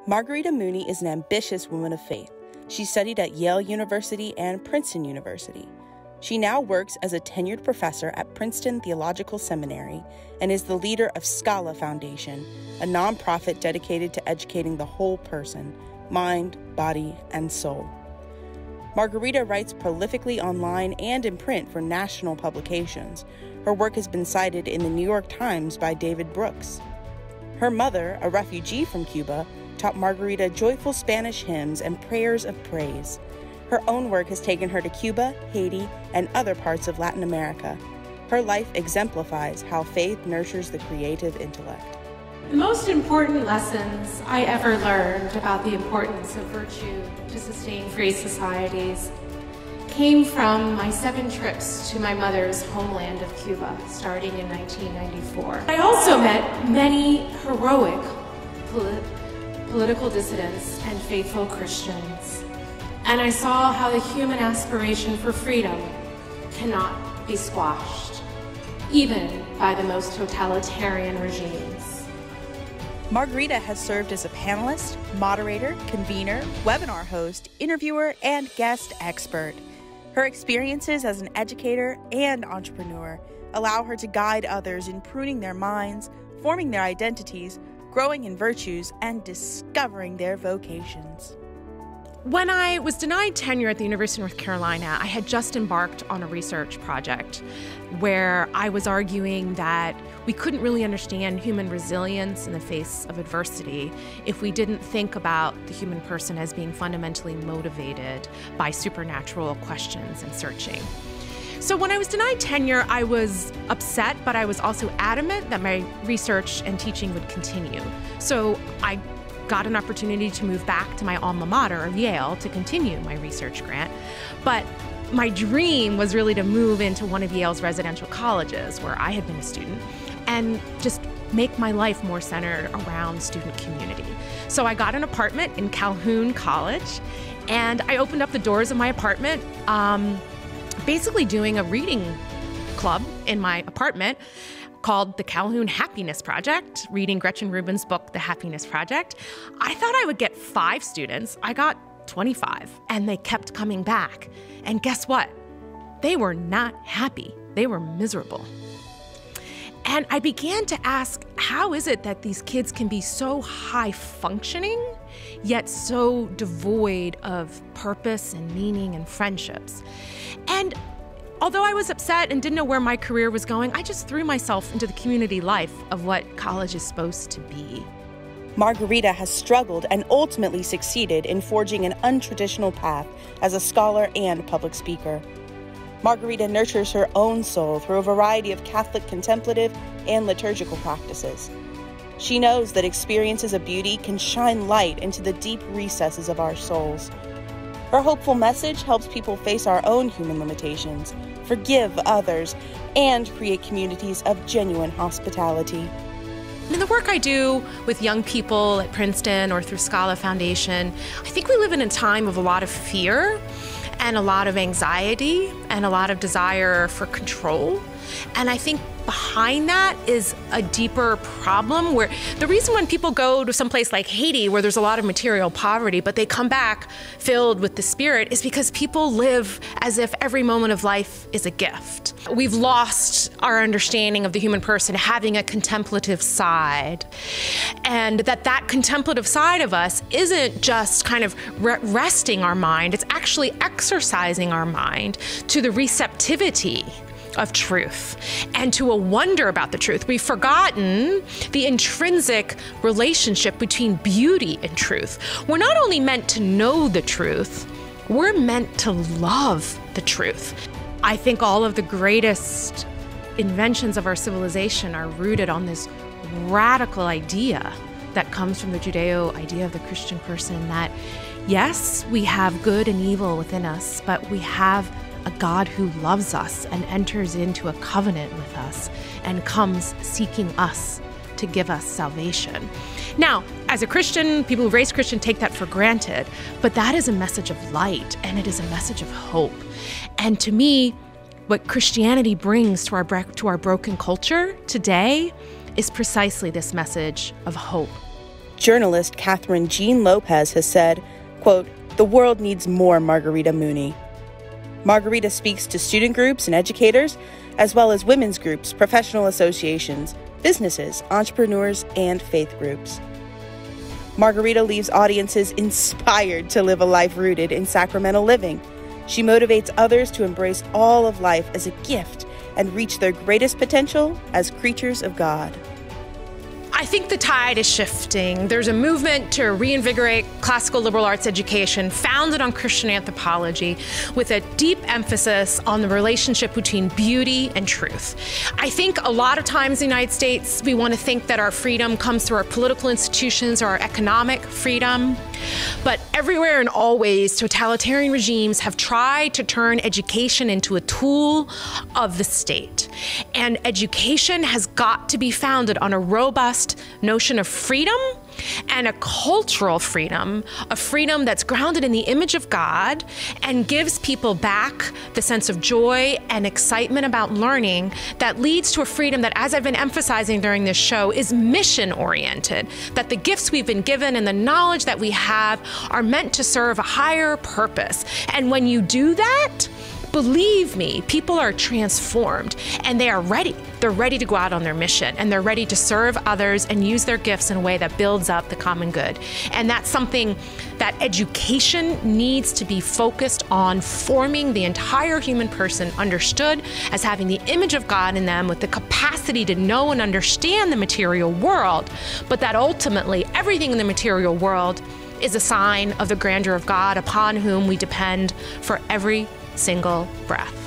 Margarita Mooney is an ambitious woman of faith. She studied at Yale University and Princeton University. She now works as a tenured professor at Princeton Theological Seminary and is the leader of Scala Foundation, a nonprofit dedicated to educating the whole person, mind, body, and soul. Margarita writes prolifically online and in print for national publications. Her work has been cited in the New York Times by David Brooks. Her mother, a refugee from Cuba, taught Margarita joyful Spanish hymns and prayers of praise. Her own work has taken her to Cuba, Haiti, and other parts of Latin America. Her life exemplifies how faith nurtures the creative intellect. The most important lessons I ever learned about the importance of virtue to sustain free societies came from my 7 trips to my mother's homeland of Cuba, starting in 1994. I also met many heroic political dissidents and faithful Christians, and I saw how the human aspiration for freedom cannot be squashed, even by the most totalitarian regimes. Margarita has served as a panelist, moderator, convener, webinar host, interviewer, and guest expert. Her experiences as an educator and entrepreneur allow her to guide others in pruning their minds, forming their identities, growing in virtues, and discovering their vocations. When I was denied tenure at the University of North Carolina, I had just embarked on a research project where I was arguing that we couldn't really understand human resilience in the face of adversity if we didn't think about the human person as being fundamentally motivated by supernatural questions and searching. So when I was denied tenure, I was upset, but I was also adamant that my research and teaching would continue. So I got an opportunity to move back to my alma mater of Yale to continue my research grant. But my dream was really to move into one of Yale's residential colleges where I had been a student and just make my life more centered around student community. So I got an apartment in Calhoun College, and I opened up the doors of my apartment, basically doing a reading club in my apartment called the Calhoun Happiness Project, reading Gretchen Rubin's book, The Happiness Project. I thought I would get 5 students. I got 25, and they kept coming back. And guess what? They were not happy. They were miserable. And I began to ask, how is it that these kids can be so high functioning, yet so devoid of purpose and meaning and friendships? And although I was upset and didn't know where my career was going, I just threw myself into the community life of what college is supposed to be. Margarita has struggled and ultimately succeeded in forging an untraditional path as a scholar and public speaker. Margarita nurtures her own soul through a variety of Catholic contemplative and liturgical practices. She knows that experiences of beauty can shine light into the deep recesses of our souls. Her hopeful message helps people face our own human limitations, forgive others, and create communities of genuine hospitality. In the work I do with young people at Princeton or through Scala Foundation, I think we live in a time of a lot of fear and a lot of anxiety and a lot of desire for control. And I think behind that is a deeper problem where the reason when people go to some place like Haiti where there's a lot of material poverty, but they come back filled with the Spirit, is because people live as if every moment of life is a gift. We've lost our understanding of the human person having a contemplative side, and that contemplative side of us isn't just kind of resting our mind, it's actually exercising our mind to the receptivity of truth and to a wonder about the truth. We've forgotten the intrinsic relationship between beauty and truth. We're not only meant to know the truth, we're meant to love the truth. I think all of the greatest inventions of our civilization are rooted on this radical idea that comes from the Judeo idea of the Christian person, that yes, we have good and evil within us, but we have a God who loves us and enters into a covenant with us and comes seeking us to give us salvation. Now, as a Christian, people who raise Christian take that for granted, but that is a message of light and it is a message of hope. And to me, what Christianity brings to our broken culture today is precisely this message of hope. Journalist Catherine Jean Lopez has said, quote, "The world needs more Margarita Mooney." Margarita speaks to student groups and educators, as well as women's groups, professional associations, businesses, entrepreneurs, and faith groups. Margarita leaves audiences inspired to live a life rooted in sacramental living. She motivates others to embrace all of life as a gift and reach their greatest potential as creatures of God. I think the tide is shifting. There's a movement to reinvigorate classical liberal arts education founded on Christian anthropology with a deep emphasis on the relationship between beauty and truth. I think a lot of times in the United States, we want to think that our freedom comes through our political institutions or our economic freedom. But everywhere and always, totalitarian regimes have tried to turn education into a tool of the state. And education has got to be founded on a robust notion of freedom and a cultural freedom, a freedom that's grounded in the image of God and gives people back the sense of joy and excitement about learning that leads to a freedom that, as I've been emphasizing during this show, is mission-oriented, that the gifts we've been given and the knowledge that we have are meant to serve a higher purpose. And when you do that, believe me, people are transformed and they are ready. They're ready to go out on their mission and they're ready to serve others and use their gifts in a way that builds up the common good. And that's something that education needs to be focused on, forming the entire human person understood as having the image of God in them with the capacity to know and understand the material world, but that ultimately everything in the material world is a sign of the grandeur of God upon whom we depend for every single breath.